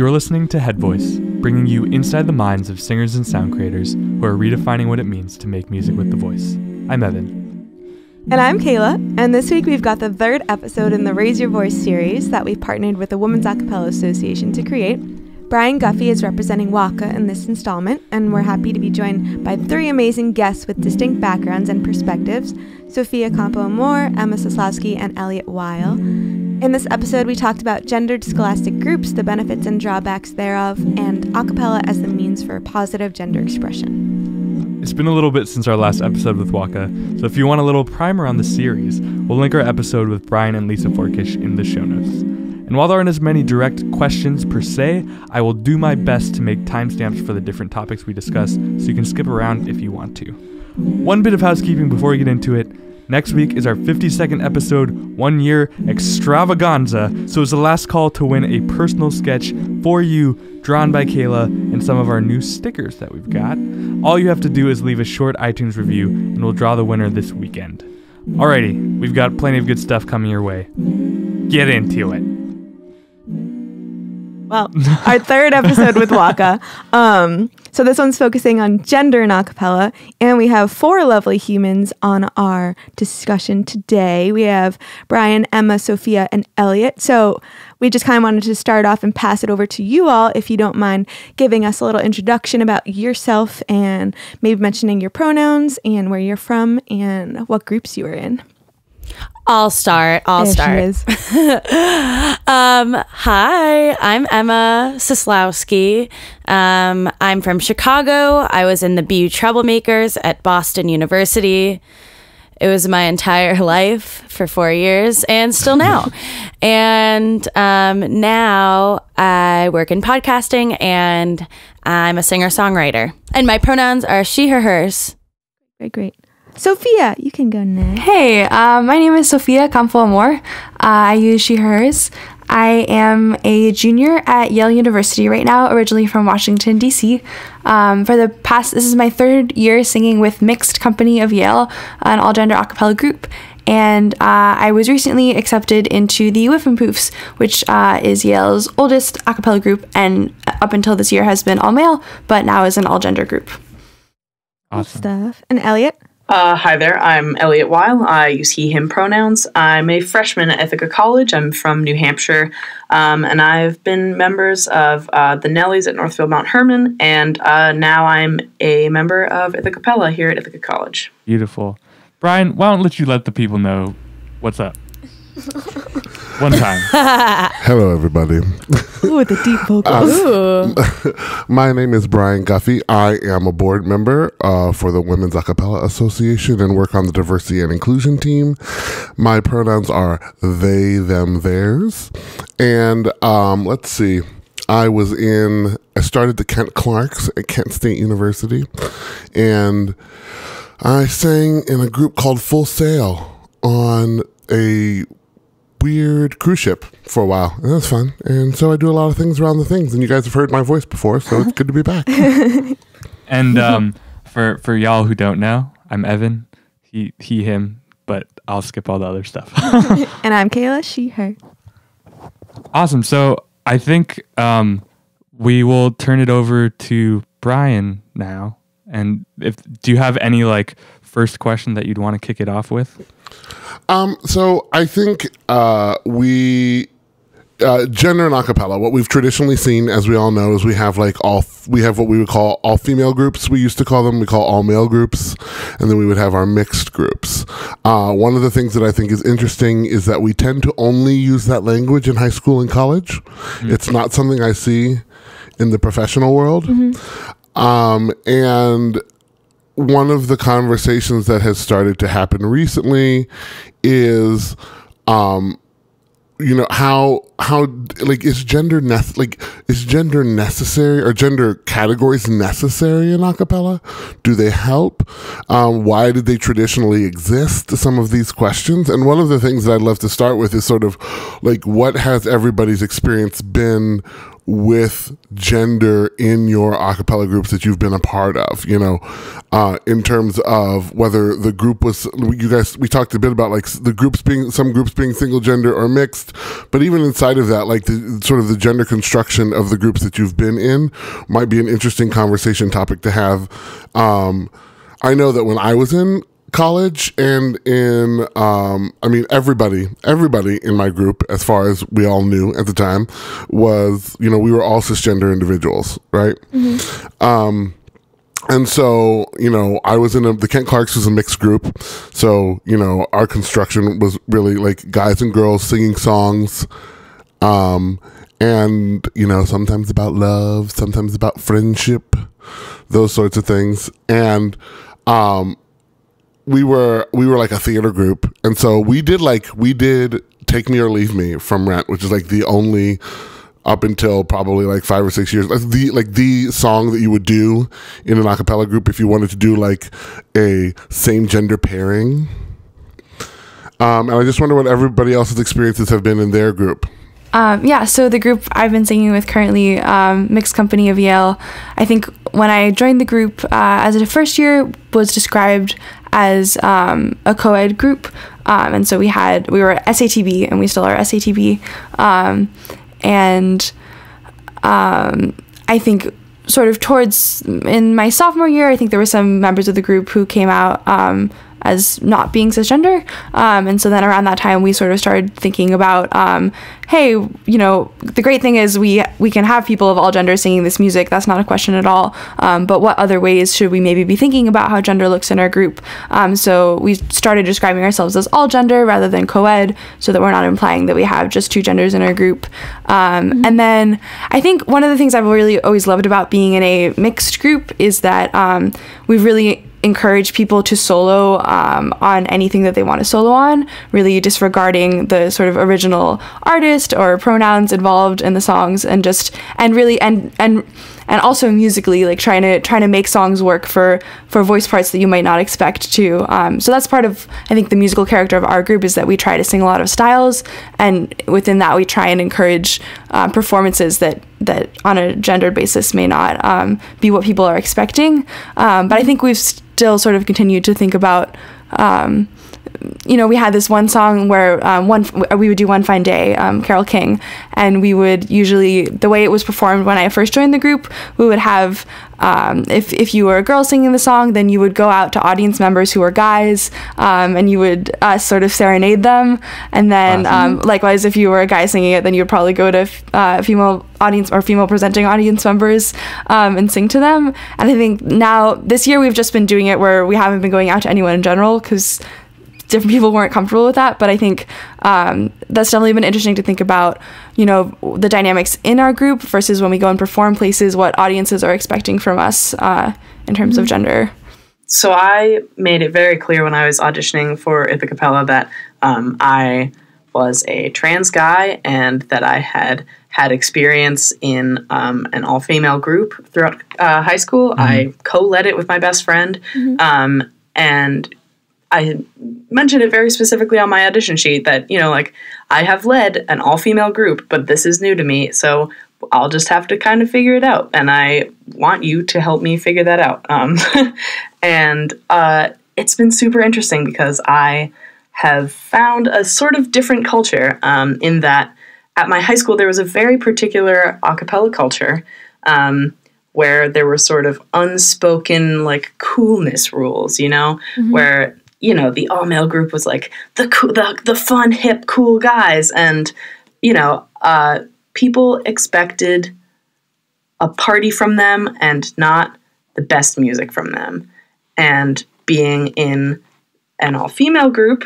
You're listening to Head Voice, bringing you inside the minds of singers and sound creators who are redefining what it means to make music with the voice. I'm Evan. And I'm Kayla, and this week we've got the third episode in the Raise Your Voice series that we've partnered with the Women's Acapella Association to create. Bryan Guffey is representing WACA in this installment, and we're happy to be joined by three amazing guests with distinct backgrounds and perspectives: Sofía Campoamor, Emma Seslowsky, and Elliott Weil. In this episode, we talked about gendered scholastic groups, the benefits and drawbacks thereof, and acapella as the means for positive gender expression. It's been a little bit since our last episode with WACA, so if you want a little primer on the series, we'll link our episode with Brian and Lisa Forkish in the show notes. And while there aren't as many direct questions per se, I will do my best to make timestamps for the different topics we discuss, so you can skip around if you want to. One bit of housekeeping before we get into it. Next week is our 52nd episode, 1 year extravaganza, so it's the last call to win a personal sketch for you, drawn by Kayla, and some of our new stickers that we've got. All you have to do is leave a short iTunes review, and we'll draw the winner this weekend. Alrighty, we've got plenty of good stuff coming your way. Get into it. Well, our third episode with WACA. So this one's focusing on gender in acapella, and we have four lovely humans on our discussion today. We have Brian, Emma, Sofía, and Elliott. So we just kind of wanted to start off and pass it over to you all, if you don't mind giving us a little introduction about yourself and maybe mentioning your pronouns and where you're from and what groups you were in. I'll start. Hi, I'm Emma Seslowsky. I'm from Chicago. I was in the BU Treblemakers at Boston University. It was my entire life for 4 years and still now. And now I work in podcasting and I'm a singer-songwriter. And my pronouns are she, her, hers. Great. Sofía, you can go next. Hey, my name is Sofía Campoamor. I use she, hers. I am a junior at Yale University right now, originally from Washington, D.C. This is my third year singing with Mixed Company of Yale, an all-gender a cappella group. And I was recently accepted into the Whiffenpoofs, which is Yale's oldest a cappella group, and up until this year has been all-male, but now is an all-gender group. Awesome Stuff. And Elliott? Hi there, I'm Elliott Weil. I use he, him pronouns. I'm a freshman at Ithaca College. I'm from New Hampshire, and I've been members of the Nellies at Northfield Mount Hermon, and now I'm a member of Ithacappella here at Ithaca College. Beautiful. Brian, why don't you let the people know what's up? One time. Hello, everybody. Ooh, the deep vocals. My name is Bryan Guffey. I am a board member for the Women's Acapella Association and work on the diversity and inclusion team. My pronouns are they, them, theirs. And let's see. I started the Kent Clarks at Kent State University, and I sang in a group called Full Sail on a weird cruise ship for a while, and that's fun. And so I do a lot of things around the things, and you guys have heard my voice before, so it's good to be back. And for y'all who don't know, I'm Evan, he, him, but I'll skip all the other stuff. And I'm Kayla, she, her. Awesome. So I think we will turn it over to Brian now. And do you have any first question that you'd want to kick it off with? So I think gender in acapella, what we've traditionally seen, as we all know, is we have what we would call all female groups. We used to call them, we call all male groups, and then we would have our mixed groups. One of the things that I think is interesting is that we tend to only use that language in high school and college. Mm-hmm. It's not something I see in the professional world. Mm-hmm. And one of the conversations that has started to happen recently is, how is gender necessary, or gender categories necessary in acapella? Do they help? Why did they traditionally exist? Some of these questions. And one of the things that I'd love to start with is sort of what has everybody's experience been with gender in your a cappella groups that you've been a part of, you know, in terms of whether the group was, we talked a bit about like the groups being, some groups being single gender or mixed, but even inside of that, like the sort of the gender construction of the groups that you've been in might be an interesting conversation topic to have. I know that when I was in college and in, I mean, everybody in my group, as far as we all knew at the time, was, you know, we were all cisgender individuals, right? And so, you know, I was in the Kent Clarks was a mixed group. So, you know, our construction was really like guys and girls singing songs. And, you know, sometimes about love, sometimes about friendship, those sorts of things. And, we were like a theater group. And so we did Take Me or Leave Me from Rent, which is like the only, up until probably like 5 or 6 years, the song that you would do in an a cappella group if you wanted to do like a same gender pairing. And I just wonder what everybody else's experiences have been in their group. Yeah, so the group I've been singing with currently, Mixed Company of Yale, I think when I joined the group as a first year was described as a co-ed group. And so we were SATB and we still are SATB. And I think sort of towards in my sophomore year, I think there were some members of the group who came out as not being cisgender. And so then around that time, we sort of started thinking about, hey, you know, the great thing is we can have people of all genders singing this music. That's not a question at all. But what other ways should we maybe be thinking about how gender looks in our group? So we started describing ourselves as all gender rather than co-ed, so that we're not implying that we have just two genders in our group. And then I think one of the things I've really always loved about being in a mixed group is that we've really encourage people to solo on anything that they want to solo on, really disregarding the sort of original artist or pronouns involved in the songs, and also musically, like trying to make songs work for voice parts that you might not expect to. So that's part of, I think, the musical character of our group, is that we try to sing a lot of styles, and within that we try and encourage performances that on a gendered basis may not be what people are expecting. But I think we've still sort of continued to think about, you know, we had this one song where we would do One Fine Day, Carole King, and we would usually, the way it was performed when I first joined the group, we would have, if you were a girl singing the song, then you would go out to audience members who were guys, and you would sort of serenade them, and then likewise, if you were a guy singing it, then you would probably go to female audience or female presenting audience members and sing to them. And I think now, this year, we've just been doing it where we haven't been going out to anyone in general, because different people weren't comfortable with that. But I think that's definitely been interesting to think about, you know, the dynamics in our group versus when we go and perform places, what audiences are expecting from us in terms of gender. So I made it very clear when I was auditioning for Ithacappella that I was a trans guy and that I had experience in an all-female group throughout high school. I co-led it with my best friend, and I mentioned it very specifically on my audition sheet that, you know, like, I have led an all-female group, but this is new to me, so I'll just have to kind of figure it out, and I want you to help me figure that out. And it's been super interesting because I have found a sort of different culture in that at my high school there was a very particular a cappella culture where there were sort of unspoken, like, coolness rules, you know, where, you know, the all-male group was like the fun, hip, cool guys, and, you know, people expected a party from them and not the best music from them. And being in an all-female group,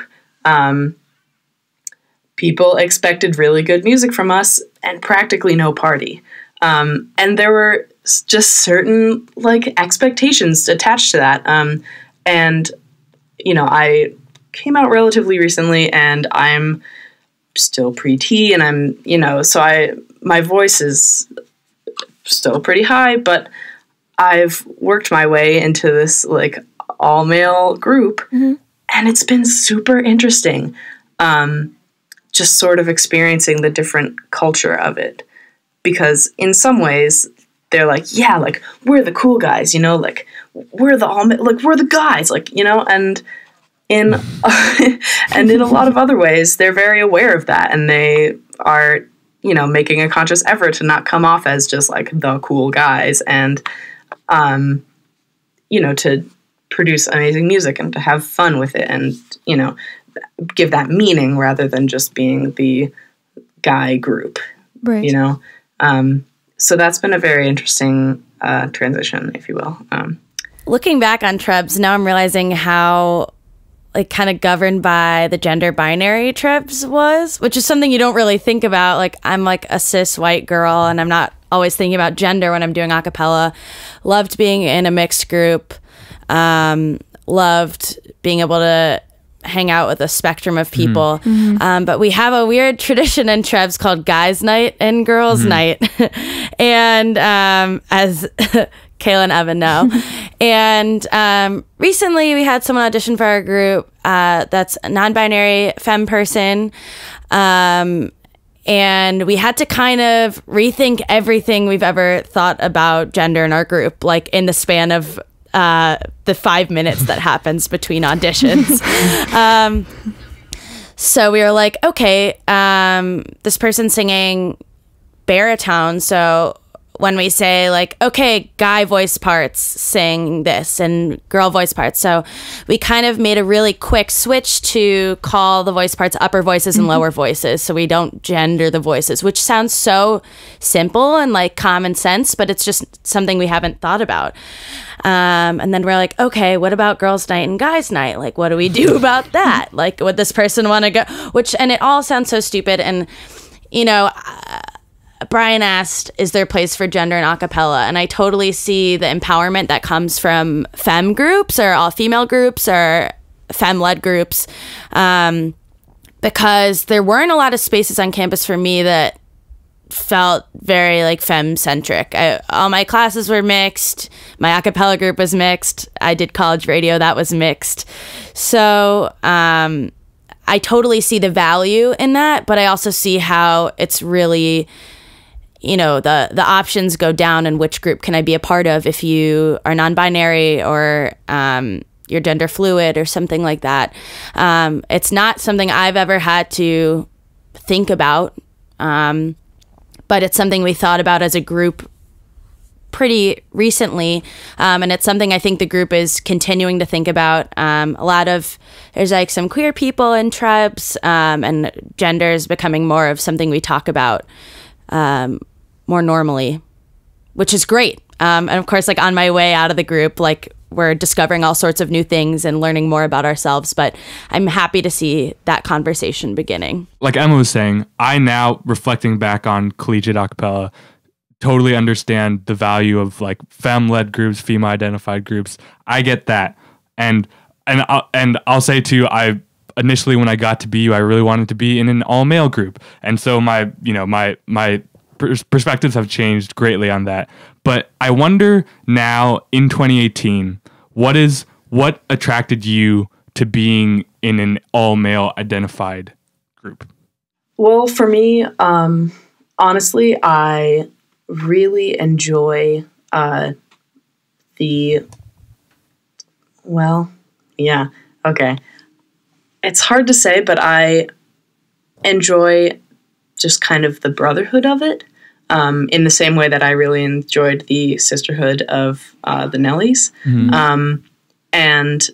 people expected really good music from us and practically no party. And there were just certain, like, expectations attached to that. And, you know, I came out relatively recently, and I'm still pre-T, and I'm, you know, so my voice is still pretty high, but I've worked my way into this, like, all-male group, and it's been super interesting, just sort of experiencing the different culture of it. because in some ways they're like, yeah, like we're the cool guys, you know, like we're the guys, like, you know, and in and in a lot of other ways they're very aware of that, and they are, you know, making a conscious effort to not come off as just like the cool guys, and you know, to produce amazing music and to have fun with it, and, you know, give that meaning rather than just being the guy group, Right. you know. So that's been a very interesting transition, if you will. Looking back on Trebs, now I'm realizing how like kind of governed by the gender binary Trebs was, which is something you don't really think about. Like, I'm like a cis white girl, and I'm not always thinking about gender when I'm doing a cappella. Loved being in a mixed group. Loved being able to hang out with a spectrum of people. But we have a weird tradition in Trebs called Guys Night and Girls Night. And as Kayla and Evan know. And recently we had someone audition for our group that's a non-binary femme person. And we had to kind of rethink everything we've ever thought about gender in our group, like in the span of the 5 minutes that happens between auditions. So we were like, okay, this person's singing baritone, so when we say like, okay, guy voice parts sing this and girl voice parts. So we kind of made a really quick switch to call the voice parts upper voices and lower voices. So we don't gender the voices, which sounds so simple and like common sense, but it's just something we haven't thought about. And then we're like, okay, what about girls' night and guys' night? Like, what do we do about that? Like, would this person want to go? And it all sounds so stupid. And, you know, Bryan asked, is there a place for gender in a cappella? And I totally see the empowerment that comes from femme groups or all female groups or femme-led groups, because there weren't a lot of spaces on campus for me that felt very like femme-centric. All my classes were mixed. My a cappella group was mixed. I did college radio. That was mixed. So I totally see the value in that, but I also see how it's really, you know, the options go down and which group can I be a part of if you are non-binary or you're gender fluid or something like that. It's not something I've ever had to think about, but it's something we thought about as a group pretty recently, and it's something I think the group is continuing to think about. There's like some queer people in Trebs, and gender is becoming more of something we talk about more normally, which is great. And of course, like on my way out of the group, like we're discovering all sorts of new things and learning more about ourselves, but I'm happy to see that conversation beginning. Like Emma was saying, I now, reflecting back on collegiate a cappella, totally understand the value of like femme-led groups, female-identified groups. I get that. And I'll say too, I initially when I got to BU, I really wanted to be in an all-male group. And so my perspectives have changed greatly on that. But I wonder now in 2018, what attracted you to being in an all-male identified group? Well, for me, honestly, I really enjoy it's hard to say, but I enjoy just kind of the brotherhood of it, in the same way that I really enjoyed the sisterhood of the Nellies. And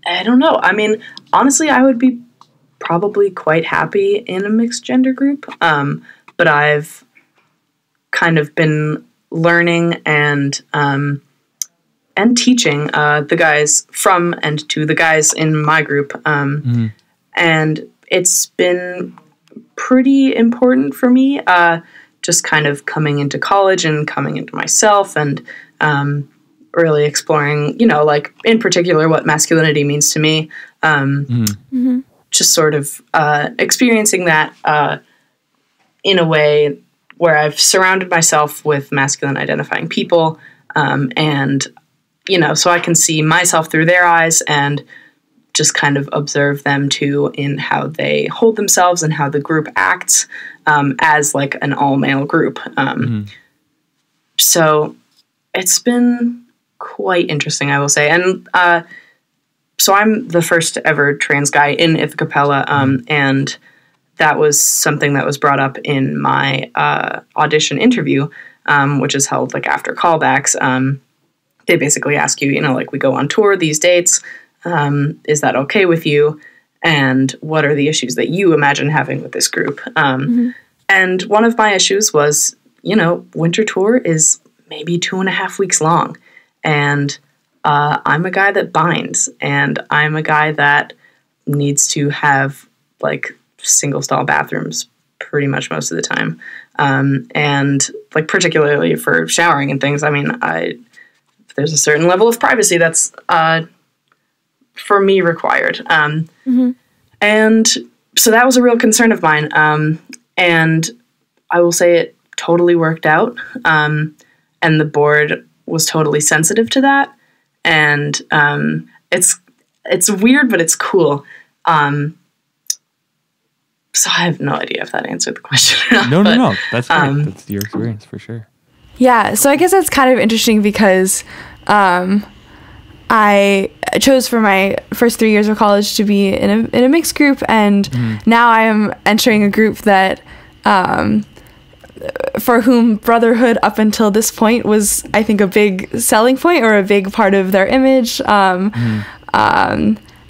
I don't know, I mean, honestly, I would be probably quite happy in a mixed gender group, but I've kind of been learning and teaching the guys from and to the guys in my group, and it's been pretty important for me, just kind of coming into college and coming into myself and really exploring, you know, like in particular what masculinity means to me, just sort of experiencing that in a way where I've surrounded myself with masculine identifying people, and, you know, so I can see myself through their eyes and just kind of observe them too in how they hold themselves and how the group acts as like an all-male group. So it's been quite interesting, I will say. And so I'm the first ever trans guy in Ithacappella, and that was something that was brought up in my audition interview, which is held like after callbacks. They basically ask you, like, we go on tour these dates. Is that okay with you? And what are the issues that you imagine having with this group? And one of my issues was, winter tour is maybe 2.5 weeks long. And I'm a guy that binds, and I'm a guy that needs to have like single stall bathrooms pretty much most of the time. And like particularly for showering and things, I mean, there's a certain level of privacy that's for me required. And so that was a real concern of mine. And I will say it totally worked out. And the board was totally sensitive to that. And it's weird, but it's cool. So I have no idea if that answered the question or not. No. That's great. That's your experience for sure. Yeah, so I guess that's kind of interesting because I chose for my first 3 years of college to be in a mixed group, and now I am entering a group that for whom brotherhood up until this point was, I think, a big selling point or a big part of their image.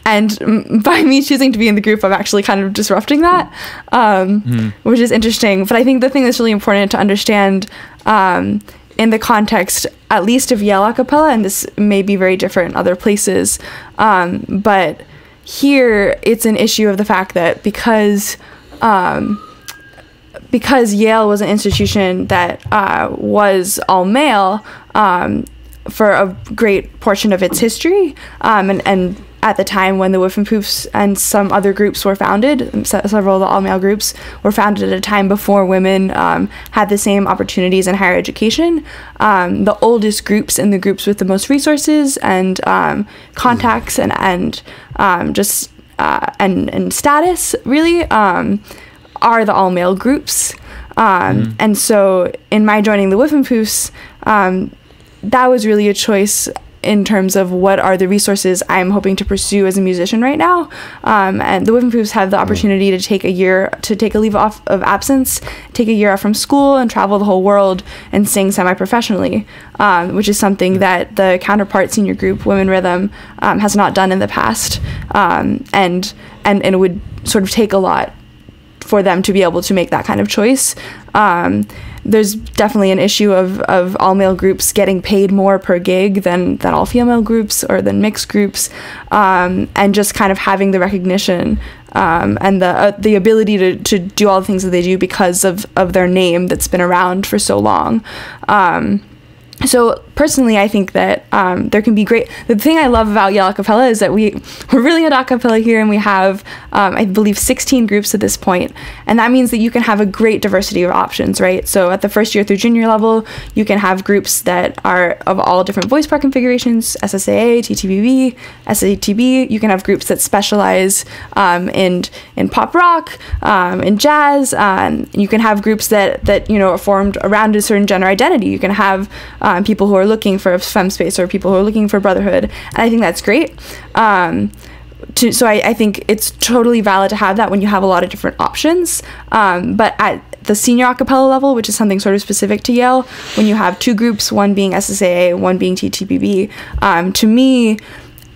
And by me choosing to be in the group, I'm actually kind of disrupting that, which is interesting. But I think the thing that's really important to understand in the context, at least of Yale a cappella, and this may be very different in other places, but here it's an issue of the fact that because Yale was an institution that was all male for a great portion of its history, and at the time when the Whiffenpoofs and some other groups were founded, several of the all-male groups were founded at a time before women had the same opportunities in higher education. The oldest groups and the groups with the most resources and contacts and status really are the all-male groups. And so in my joining the Whiffenpoofs, that was really a choice in terms of what are the resources I'm hoping to pursue as a musician right now. And the Whiffenpoofs have the opportunity to take a leave off of absence, take a year off from school and travel the whole world and sing semi-professionally, which is something that the counterpart senior group, Women Rhythm, has not done in the past. And it would sort of take a lot for them to be able to make that kind of choice. There's definitely an issue of all-male groups getting paid more per gig than all-female groups or than mixed groups, and just kind of having the recognition and the ability to do all the things that they do because of their name that's been around for so long. So personally, I think that there can be great. The thing I love about Yale a cappella is that we're really into a cappella here, and we have, I believe, 16 groups at this point, and that means that you can have a great diversity of options, right? So at the first year through junior level, you can have groups that are of all different voice part configurations: SSAA, TTBB, SATB. You can have groups that specialize in pop rock, in jazz. You can have groups that are formed around a certain gender identity. You can have people who are looking for femme space or people who are looking for brotherhood, and I think that's great. So I think it's totally valid to have that when you have a lot of different options. But at the senior a cappella level, which is something sort of specific to Yale, when you have two groups, one being SSAA, one being TTBB, to me,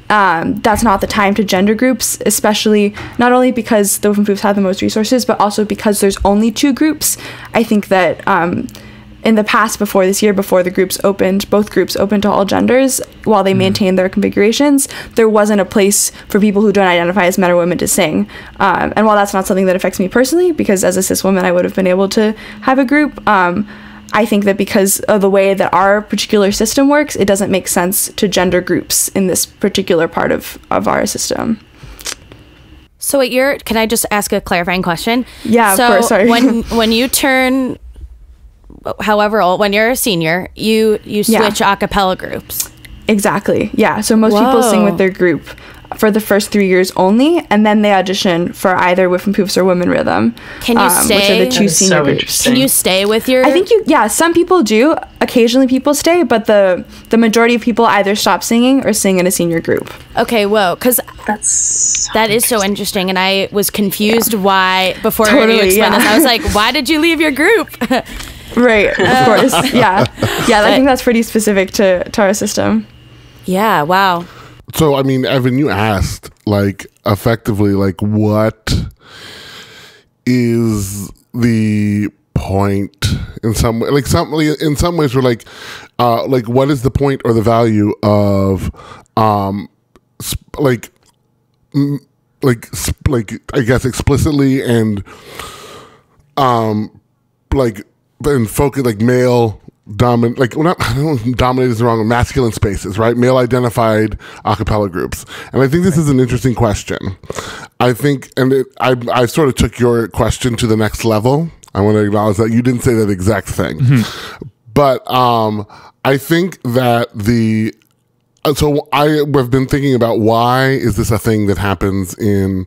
that's not the time to gender groups, especially not only because the Whiffenpoofs have the most resources, but also because there's only two groups. I think that in the past, before this year, before the groups opened, both groups opened to all genders while they maintained their configurations, there wasn't a place for people who don't identify as men or women to sing. And while that's not something that affects me personally, because as a cis woman I would have been able to have a group, I think that because of the way that our particular system works, it doesn't make sense to gender groups in this particular part of our system. So can I just ask a clarifying question? Yeah, of course, sorry. when you turn however old, when you're a senior, you switch a cappella groups. Exactly. Yeah. So most people sing with their group. for the first 3 years only, and then they audition for either Whiffenpoofs or Women Rhythm. Can you stay? Which are the two senior groups. Can you stay with your? I think some people do. Occasionally people stay, but the majority of people either stop singing or sing in a senior group. Okay, whoa, because that is so interesting, and I was confused why before you explained this. I was like, why did you leave your group? Right, of course. Yeah. I think that's pretty specific to our system. Yeah, wow. So, I mean, Evan, you asked, like, effectively, like, what is the point in some way? Like, in some ways, we're like, what is the point or the value of, I guess, explicitly and, and focus, like, male dominant, like, well, not, I don't know, dominated is the wrong, masculine spaces, right? Male identified a cappella groups. And I think this is an interesting question. I think, and I sort of took your question to the next level. I want to acknowledge that you didn't say that exact thing. Mm-hmm. But I think that so I have been thinking about why is this a thing that happens in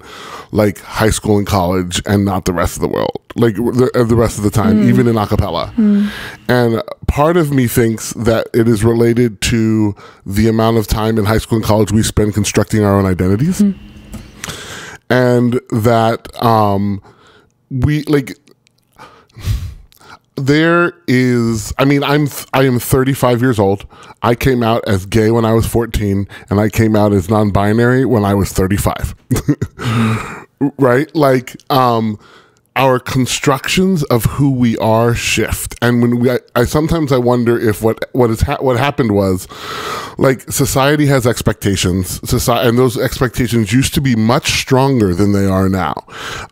like high school and college and not the rest of the world, like the rest of the time, even in a cappella. And part of me thinks that it is related to the amount of time in high school and college we spend constructing our own identities. And that we like there is, I mean, I am 35 years old. I came out as gay when I was 14, and I came out as non-binary when I was 35. Right? Like, our constructions of who we are shift, and when I sometimes I wonder if what happened was, like, society has expectations, and those expectations used to be much stronger than they are now,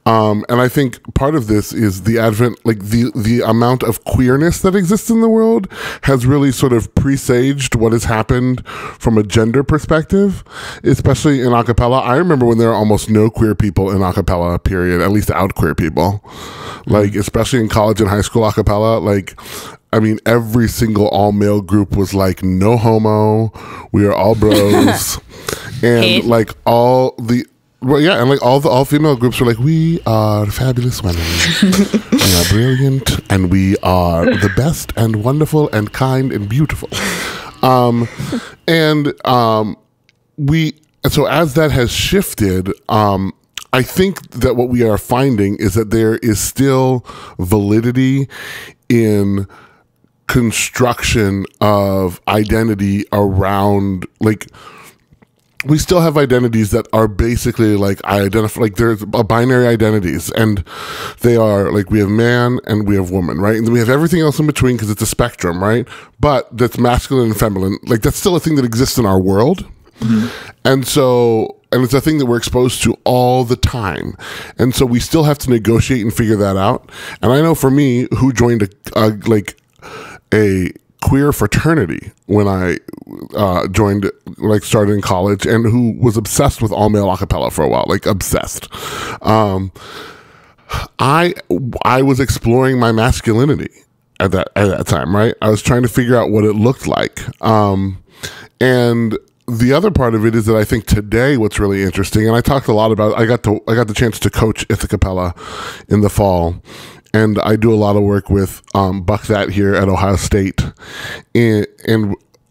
and I think part of this is the advent, like the amount of queerness that exists in the world has really sort of presaged what has happened from a gender perspective, especially in a cappella. I remember when there were almost no queer people in a cappella, period, at least out queer people. Like, especially in college and high school a cappella, like, I mean, every single all-male group was like, no homo, we are all bros. And like all female groups were like, we are fabulous women. We are brilliant, and we are the best and wonderful and kind and beautiful. So as that has shifted, I think that what we are finding is that there is still validity in construction of identity around, like, we still have identities that are basically like, I identify, like, there's a binary identities, and they are like, we have man and we have woman, right? And then we have everything else in between because it's a spectrum, right? But that's masculine and feminine. Like, that's still a thing that exists in our world. And so, and it's a thing that we're exposed to all the time. And so we still have to negotiate and figure that out. And I know for me, who joined a queer fraternity when I started in college, and who was obsessed with all male a cappella for a while, like obsessed. I was exploring my masculinity at that time, right? I was trying to figure out what it looked like. And the other part of it is that I think today what's really interesting, and I talked a lot about, I got the chance to coach Ithacappella in the fall, and I do a lot of work with Buck That here at Ohio State, and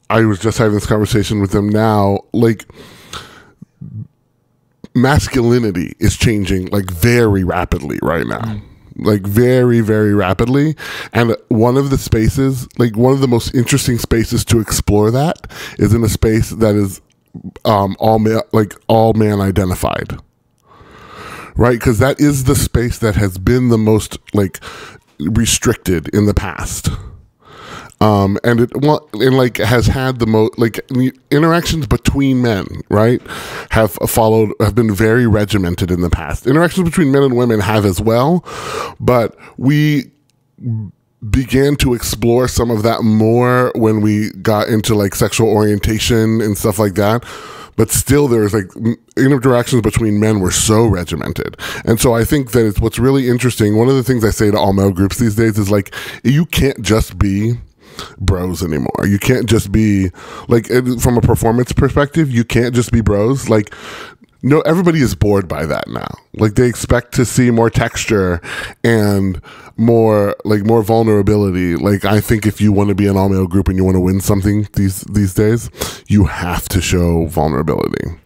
I was just having this conversation with them now, like, masculinity is changing, like, very rapidly right now. Like, very, very rapidly. And one of the spaces, like, one of the most interesting spaces to explore that is in a space that is all man identified, right? Because that is the space that has been the most, like, restricted in the past. And has had the most, like, interactions between men, right, have been very regimented in the past. Interactions between men and women have as well, but we began to explore some of that more when we got into, like, sexual orientation and stuff like that. But still, there's, like, interactions between men were so regimented. And so I think that what's really interesting. One of the things I say to all male groups these days is, like, you can't just be bros anymore. You can't just be like, from a performance perspective, you can't just be bros. Like, no, everybody is bored by that now. Like, they expect to see more texture and more vulnerability. Like, I think if you want to be an all-male group and you want to win something these days, you have to show vulnerability.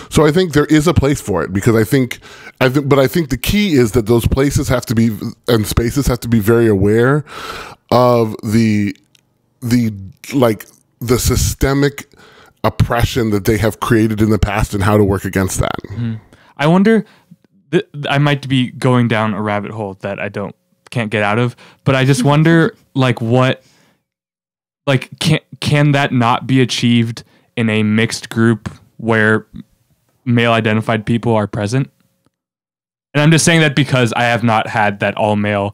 So I think there is a place for it, because I think the key is that those places have to be, and spaces have to be, very aware of the systemic oppression that they have created in the past and how to work against that. I wonder, I might be going down a rabbit hole that I can't get out of, but I just wonder, can that not be achieved in a mixed group where male identified people are present? And I'm just saying that because I have not had that all male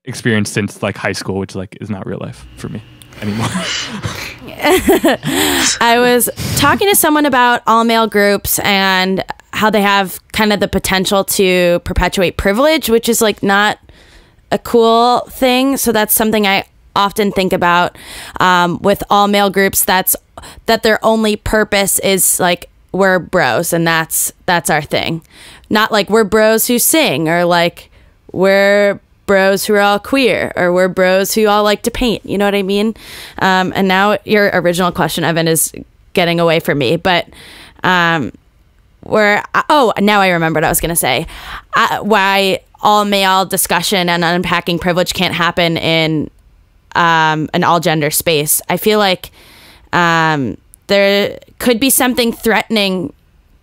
experience since high school, which is not real life for me anymore. I was talking to someone about all male groups and how they have kind of the potential to perpetuate privilege, which is not a cool thing. So that's something I often think about with all male groups. That their only purpose is we're bros and that's our thing. Not we're bros who sing, or we're bros who are all queer, or we're bros who all like to paint. You know what I mean? And now your original question, Evan, is getting away from me. But now I remember what I was going to say. Why all male discussion and unpacking privilege can't happen in an all gender space. I feel like there could be something threatening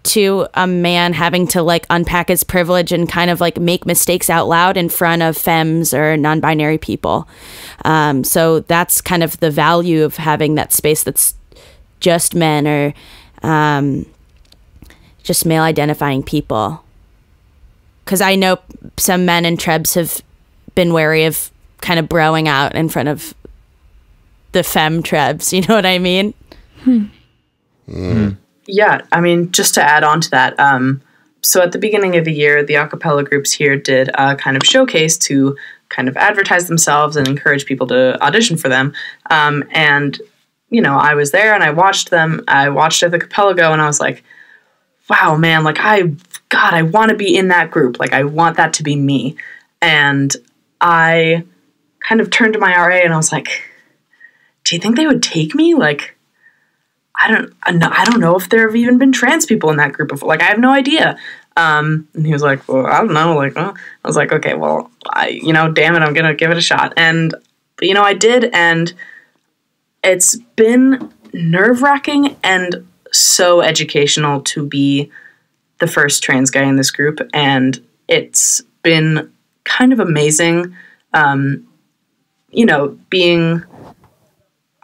to a man having to unpack his privilege and kind of make mistakes out loud in front of femmes or non-binary people. So that's kind of the value of having that space that's just men or just male identifying people. Because I know some men in Trebs have been wary of kind of broing out in front of the femme Trebs. You know what I mean? Yeah, I mean, just to add on to that, so at the beginning of the year, the a cappella groups here did a kind of showcase to kind of advertise themselves and encourage people to audition for them. And, I was there and I watched them. I watched Ithacappella go and I was like, wow, man, I want to be in that group. I want that to be me. And I kind of turned to my RA and I was like, do you think they would take me? I don't know if there have even been trans people in that group before. I have no idea. And he was like, well, I don't know. I was like, okay, well, damn it, I'm going to give it a shot. And, I did. And it's been nerve-wracking and so educational to be the first trans guy in this group. And it's been kind of amazing,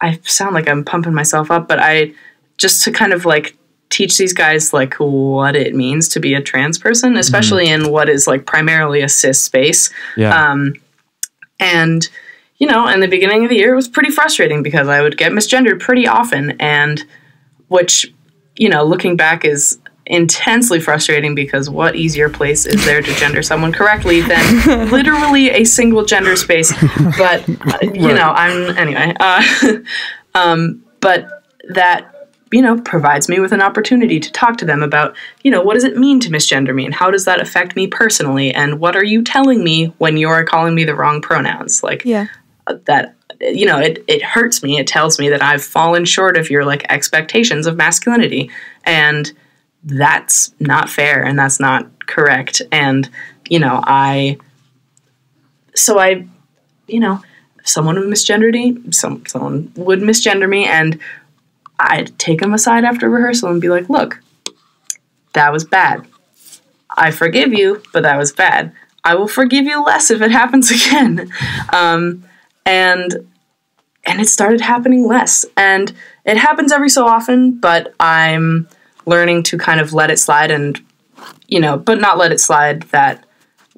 I sound like I'm pumping myself up, but just to kind of teach these guys what it means to be a trans person, especially in what is primarily a cis space. Yeah. And, in the beginning of the year, it was pretty frustrating because I would get misgendered pretty often, and which, looking back is intensely frustrating, because what easier place is there to gender someone correctly than literally a single gender space? But but that provides me with an opportunity to talk to them about what does it mean to misgender me, and how does that affect me personally, and what are you telling me when you're calling me the wrong pronouns? That it hurts me. It tells me that I've fallen short of your expectations of masculinity, and that's not fair and that's not correct. And, if someone would misgender me, someone would misgender me, and I'd take them aside after rehearsal and be like, look, that was bad. I forgive you, but that was bad. I will forgive you less if it happens again. And it started happening less. And it happens every so often, but I'm learning to kind of let it slide and, but not let it slide that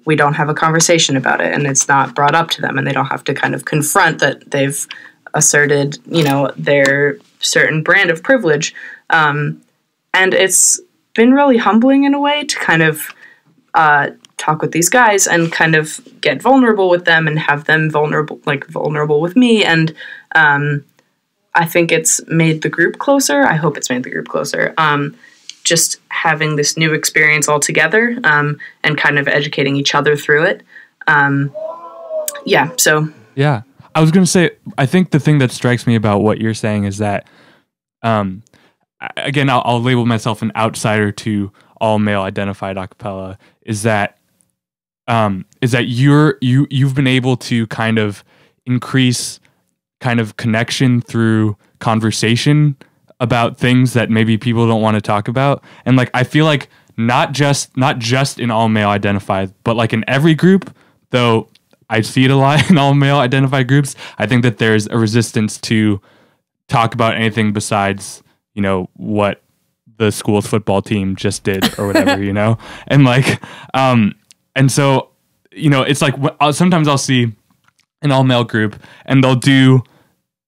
we don't have a conversation about it and it's not brought up to them and they don't have to kind of confront that they've asserted, their certain brand of privilege. And it's been really humbling in a way to kind of talk with these guys and kind of get vulnerable with them and have them vulnerable with me. And I think it's made the group closer. I hope it's made the group closer. Just having this new experience all together and kind of educating each other through it. Yeah. I was going to say, I think the thing that strikes me about what you're saying is that, again, I'll label myself an outsider to all male identified a cappella, is that you've been able to kind of increase kind of connection through conversation about things that maybe people don't want to talk about. And like, I feel like not just in all male identified, but like in every group, though I see it a lot in all male identified groups, I think that there's a resistance to talk about anything besides, you know, what the school's football team just did or whatever, you know? And like, and so, you know, it's like, sometimes I'll see an all male group and they'll do,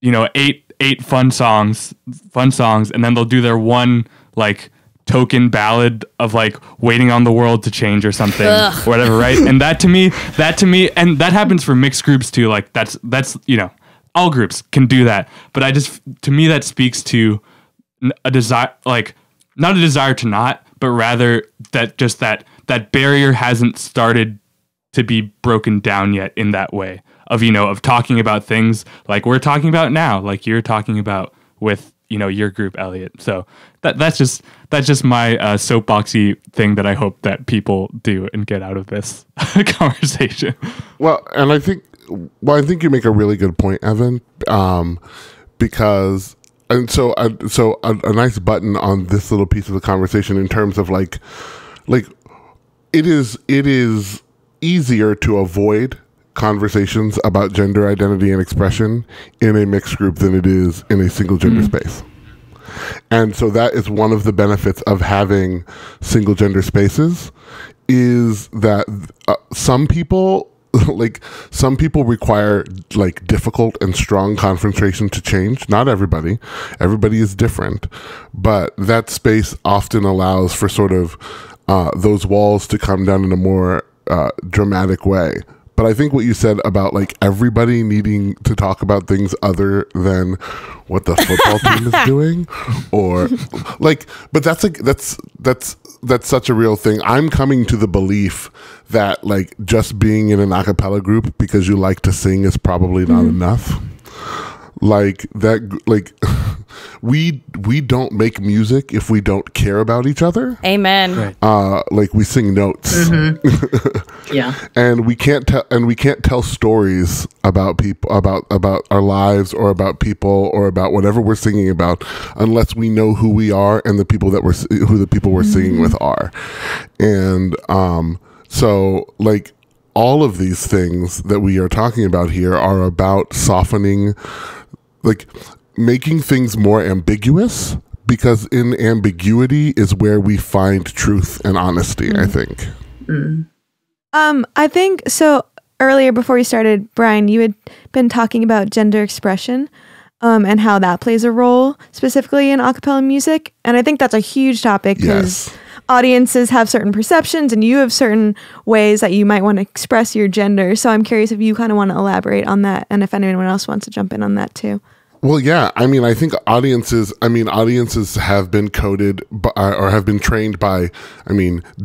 you know, eight fun songs, and then they'll do their one like token ballad of like waiting on the world to change or something, or whatever, right? And that to me, and that happens for mixed groups too. Like that's you know, all groups can do that, but to me that speaks to a desire, like not a desire to not, but rather that just that barrier hasn't started to be broken down yet in that way of, you know, of talking about things like we're talking about now, like you're talking about with, you know, your group, Elliott. So that's just my soapboxy thing that I hope that people do and get out of this conversation. Well, and I think you make a really good point, Evan, because and so a nice button on this little piece of the conversation in terms of like it is easier to avoid conversations about gender identity and expression in a mixed group than it is in a single gender space. And so that is one of the benefits of having single gender spaces, is that some people require like difficult and strong confrontation to change. Not everybody. Everybody is different. But that space often allows for sort of those walls to come down in a more dramatic way. But I think what you said about like everybody needing to talk about things other than what the football team is doing, or like, but that's such a real thing. I'm coming to the belief that like just being in an a cappella group because you like to sing is probably not enough. Like that, like we don't make music if we don't care about each other. Amen. Right. Like we sing notes. Mm-hmm. Yeah. And we can't tell stories about people, about our lives, or about people, or about whatever we're singing about, unless we know who we are and who the people we're singing with are. And so like all of these things that we are talking about here are about softening, like making things more ambiguous, because in ambiguity is where we find truth and honesty, I think. I think so. Earlier, before we started, Bryan, you had been talking about gender expression and how that plays a role specifically in a cappella music. And I think that's a huge topic because audiences have certain perceptions and you have certain ways that you might want to express your gender. So I'm curious if you kind of want to elaborate on that, and if anyone else wants to jump in on that too. Well, yeah. I mean, I think audiences have been coded or have been trained by,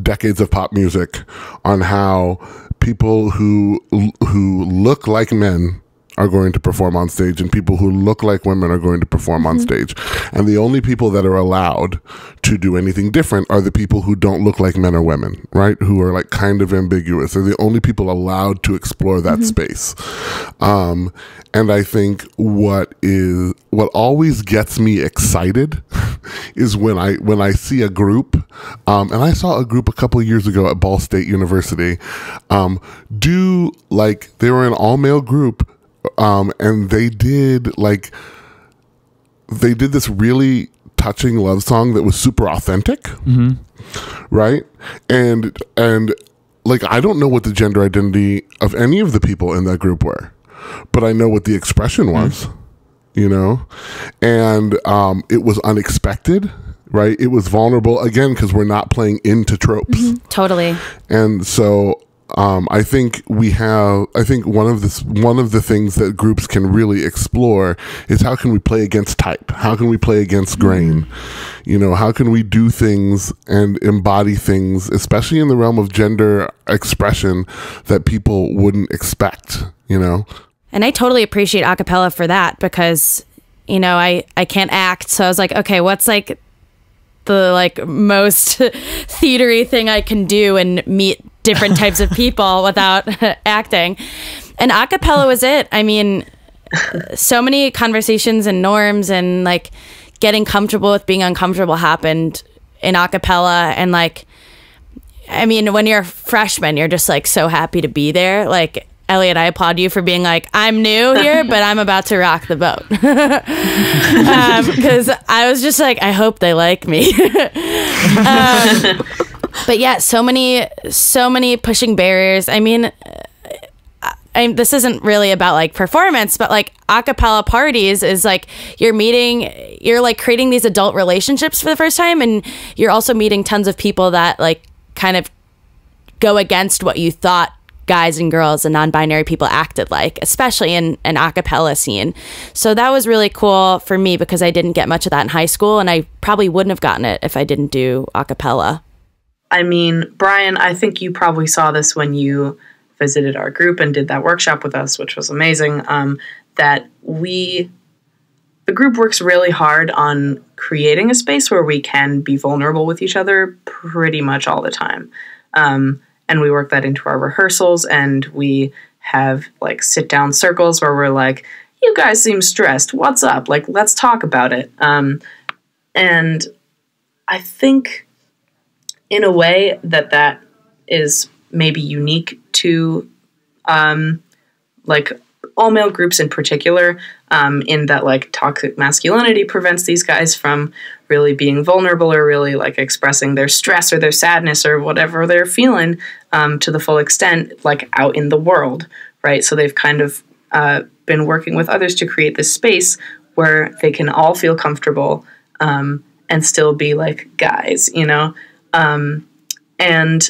decades of pop music on how people who look like men are going to perform on stage, and people who look like women are going to perform on stage. And the only people that are allowed to do anything different are the people who don't look like men or women, right? Who are like kind of ambiguous. They're the only people allowed to explore that space. And I think what always gets me excited is when I see a group, and I saw a group a couple of years ago at Ball State University, they were an all-male group, and they did this really touching love song that was super authentic, right? And like, I don't know what the gender identity of any of the people in that group were, but I know what the expression was, you know, and it was unexpected. right? It was vulnerable, again, because we're not playing into tropes. Totally. And so I think one of the things that groups can really explore is how can we play against type? How can we play against grain? You know, how can we do things and embody things, especially in the realm of gender expression, that people wouldn't expect, you know? And I totally appreciate a cappella for that because, you know, I can't act. So I was like, okay, what's like the like most theatery thing I can do and meet different types of people without acting. And a cappella was it. I mean, so many conversations and norms and like getting comfortable with being uncomfortable happened in a cappella. And like, I mean, when you're a freshman, you're just like so happy to be there. Like, Elliott, I applaud you for being like, I'm new here, but I'm about to rock the boat. Because I was just like, I hope they like me. But yeah, so many pushing barriers. I mean, this isn't really about like performance, but like a cappella parties is like you're like creating these adult relationships for the first time. And you're also meeting tons of people that like kind of go against what you thought guys and girls and non-binary people acted like, especially in an a cappella scene. So that was really cool for me because I didn't get much of that in high school, and I probably wouldn't have gotten it if I didn't do a cappella. I mean, Bryan, I think you probably saw this when you visited our group and did that workshop with us, which was amazing, that the group works really hard on creating a space where we can be vulnerable with each other pretty much all the time. And we work that into our rehearsals, and we have like sit down circles where we're like, you guys seem stressed. What's up? Like, let's talk about it. And I think in a way that is maybe unique to like all male groups in particular, in that like toxic masculinity prevents these guys from really being vulnerable or really like expressing their stress or their sadness or whatever they're feeling to the full extent, like out in the world, right? So they've kind of been working with others to create this space where they can all feel comfortable and still be like guys, you know? And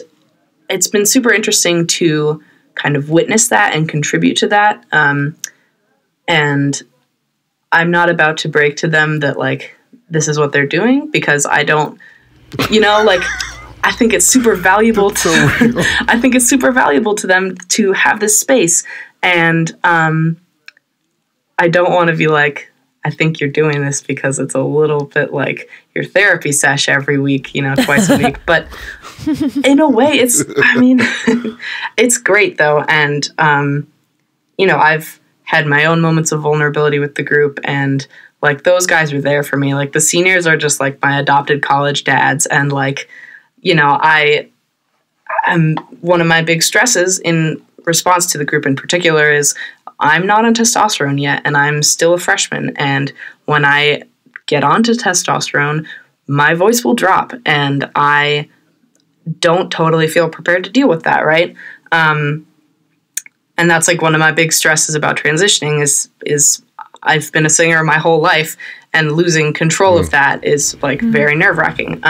it's been super interesting to kind of witness that and contribute to that. And I'm not about to break to them that like, this is what they're doing, because I don't, you know, like, I think it's super valuable to, I think it's super valuable to them to have this space. And I don't want to be like, I think you're doing this because it's a little bit like your therapy sesh every week, you know, twice a week. But in a way, it's great though. And, you know, I've had my own moments of vulnerability with the group, and like those guys are there for me. Like the seniors are just like my adopted college dads. And like, you know, one of my big stresses in response to the group in particular is I'm not on testosterone yet, and I'm still a freshman. And when I get onto testosterone, my voice will drop, and I don't totally feel prepared to deal with that, right? And that's like one of my big stresses about transitioning is I've been a singer my whole life, and losing control of that is like very nerve-wracking.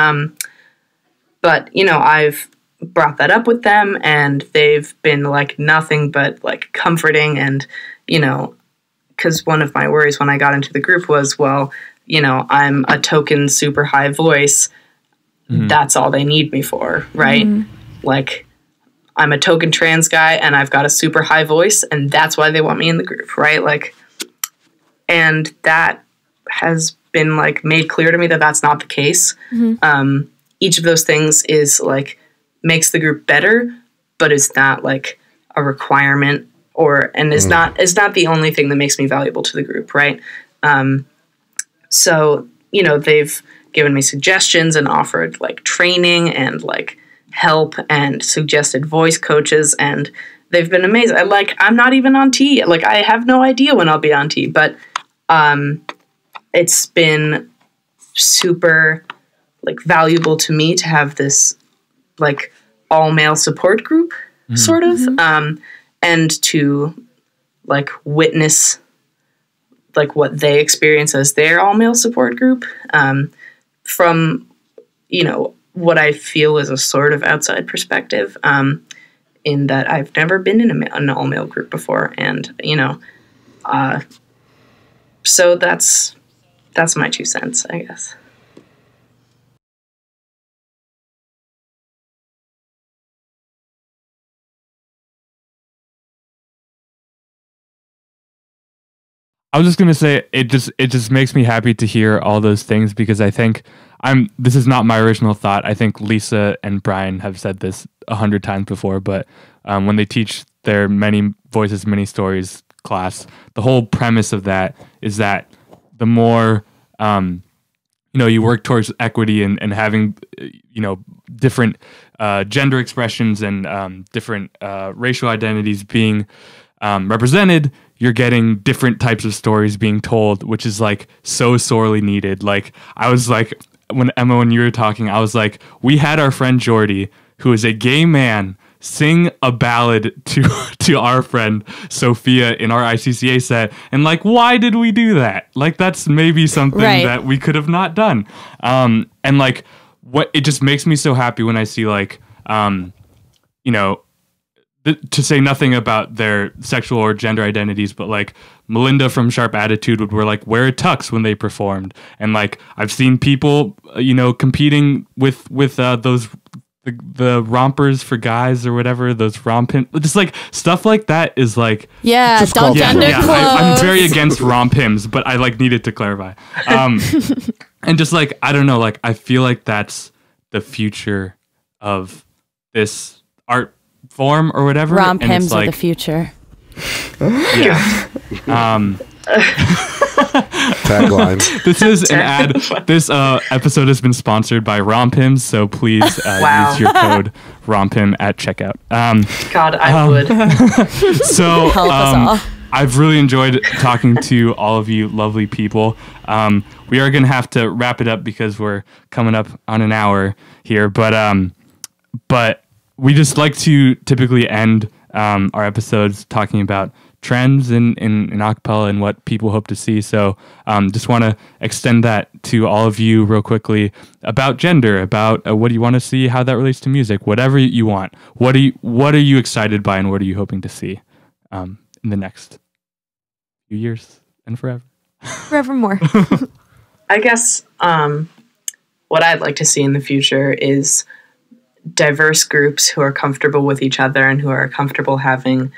But, you know, I've brought that up with them, and they've been like nothing but like comforting. And, you know, because one of my worries when I got into the group was, well, you know, I'm a token super high voice. That's all they need me for, right? Like, I'm a token trans guy and I've got a super high voice, and that's why they want me in the group, right? Like, and that has been like made clear to me that that's not the case. Each of those things is like makes the group better, but it's not like a requirement, and is not the only thing that makes me valuable to the group, right? So, you know, they've given me suggestions and offered like training and like help and suggested voice coaches, and they've been amazing. I'm not even on T. Like, I have no idea when I'll be on T, but it's been super like valuable to me to have this like all male support group sort of, and to like witness like what they experience as their all male support group, from, what I feel is a sort of outside perspective, in that I've never been in an all-male group before. And, so that's my 2 cents, I guess. I was just gonna say it just makes me happy to hear all those things, because I think this is not my original thought. I think Lisa and Bryan have said this 100 times before, but when they teach their Many Voices, Many Stories class, the whole premise of that is that the more you work towards equity and having different gender expressions and different racial identities being represented, you're getting different types of stories being told, which is like so sorely needed. Like I was like, when you were talking, I was like, we had our friend Jordy, who is a gay man, sing a ballad to our friend Sofía in our ICCA set, and like, why did we do that? Like that's maybe something that we could have not done. And like, what it just makes me so happy when I see like, to say nothing about their sexual or gender identities, but like Melinda from Sharp Attitude would wear a tux when they performed, and like I've seen people competing with those the rompers for guys or whatever, those romp-hymns, just like stuff like that is like don't gender clothes. I'm very against romp hymns, but I like needed to clarify. And just like I don't know, like I feel like that's the future of this art form or whatever. Romp hymns like, are the future. Yeah. Tagline. This is an ad. This episode has been sponsored by Romp Hymns, so please use your code RompHym at checkout. God, I would. So Help us all. I've really enjoyed talking to all of you lovely people. We are going to have to wrap it up because we're coming up on an hour here, but we just like to typically end our episodes talking about trends in acapella and what people hope to see. So just want to extend that to all of you real quickly about gender, about what do you want to see, how that relates to music, whatever you want. What are you excited by, and what are you hoping to see in the next few years and forever? Forevermore. I guess what I'd like to see in the future is diverse groups who are comfortable with each other and who are comfortable having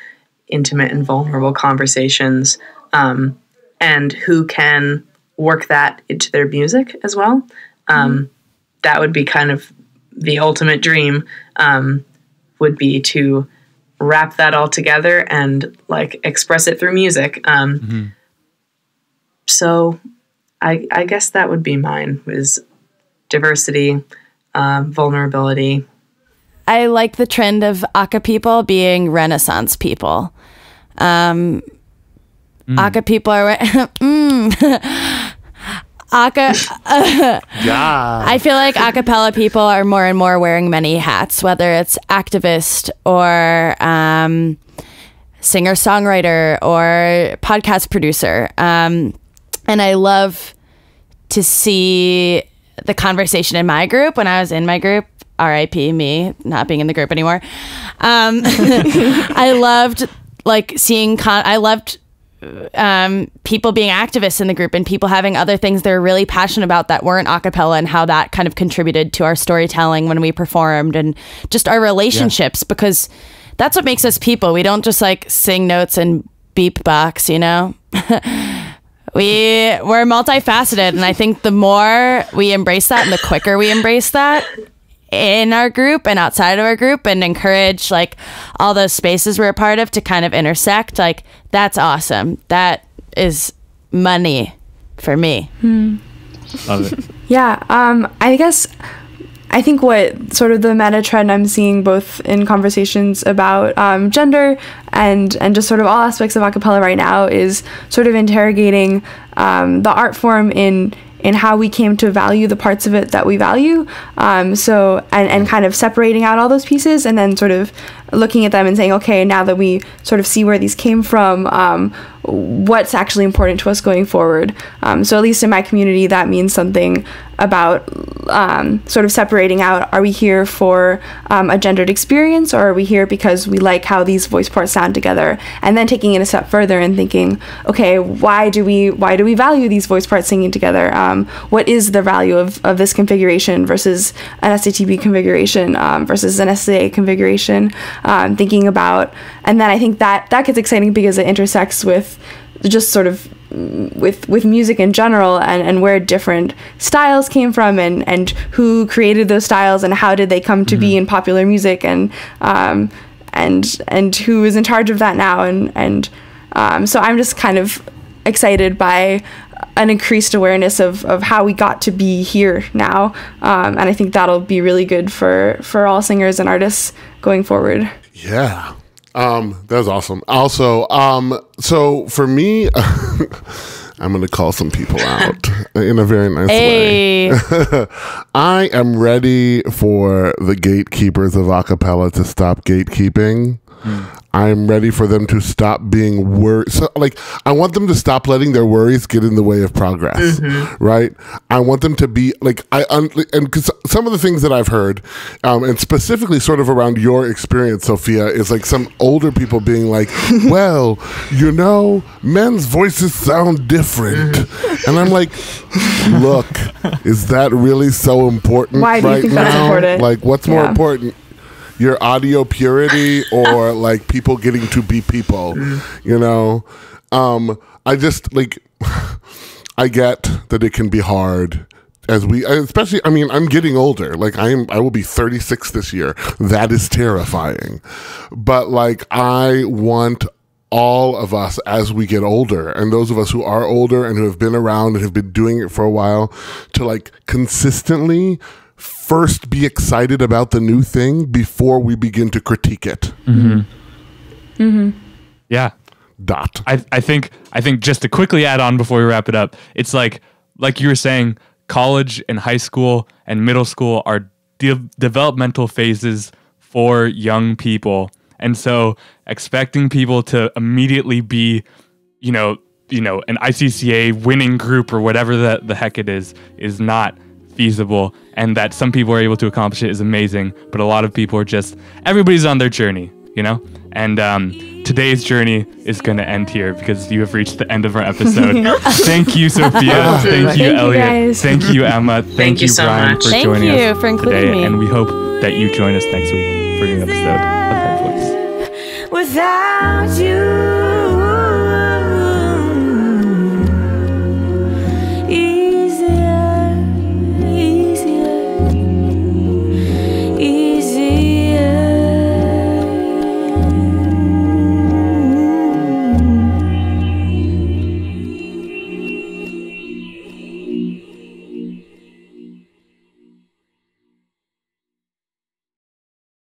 intimate and vulnerable conversations, and who can work that into their music as well. That would be kind of the ultimate dream, would be to wrap that all together and like express it through music. So I guess that would be mine, is diversity, vulnerability. I like the trend of Aka people being Renaissance people. Aka people are Aka. I feel like acapella people are more and more wearing many hats, whether it's activist or singer-songwriter or podcast producer. And I love to see the conversation in my group. When I was in my group, RIP me not being in the group anymore. I loved like seeing I loved people being activists in the group and people having other things they're really passionate about that weren't a cappella, and how that kind of contributed to our storytelling when we performed and just our relationships, because that's what makes us people. We don't just like sing notes and beatbox, We're multifaceted, and I think the more we embrace that and the quicker we embrace that in our group and outside of our group, and encourage like all those spaces we're a part of to kind of intersect, like that's awesome. That is money for me. Love it. Yeah, I think what sort of the meta trend I'm seeing both in conversations about gender and just sort of all aspects of a cappella right now is sort of interrogating the art form in how we came to value the parts of it that we value. So kind of separating out all those pieces and then sort of looking at them and saying, okay, now that we sort of see where these came from, what's actually important to us going forward. So at least in my community, that means something about sort of separating out, are we here for a gendered experience, or are we here because we like how these voice parts sound together? And then taking it a step further and thinking, okay, why do we value these voice parts singing together? What is the value of this configuration versus an SATB configuration versus an SAA configuration? Thinking about, and then I think that gets exciting because it intersects with just sort of with music in general, and where different styles came from, and who created those styles, and how did they come to be in popular music, and who is in charge of that now, and so I'm just kind of excited by an increased awareness of how we got to be here now, and I think that'll be really good for all singers and artists going forward. Yeah. That's awesome. Also, so for me, I'm going to call some people out in a very nice way. I am ready for the gatekeepers of a cappella to stop gatekeeping. I'm ready for them to stop being worried. So, like, I want them to stop letting their worries get in the way of progress, right? I want them to be like, and because some of the things that I've heard, and specifically sort of around your experience, Sofía, is like some older people being like, well, you know, men's voices sound different. And I'm like, look, is that really so important? Why do you think that's important? Like, what's more important? Your audio purity or like people getting to be people, you know? I just like, I get that it can be hard especially, I mean, I'm getting older. Like I will be 36 this year. That is terrifying. But like, I want all of us as we get older, and those of us who are older and who have been around and have been doing it for a while, to like consistently first be excited about the new thing before we begin to critique it. Yeah. Dot. I think just to quickly add on before we wrap it up, it's like you were saying, college and high school and middle school are developmental phases for young people. And so expecting people to immediately be, you know, an ICCA winning group or whatever the heck it is not feasible. And that some people are able to accomplish it is amazing, but a lot of people are just, everybody's on their journey, you know? And today's journey is going to end here because you have reached the end of our episode. Thank you, Sofía. Thank you, Elliott. Thank you, Emma. Thank you, so Bryan, much. for joining us for including today. me. And we hope that you join us next week for a new episode of Head Voice. Without you.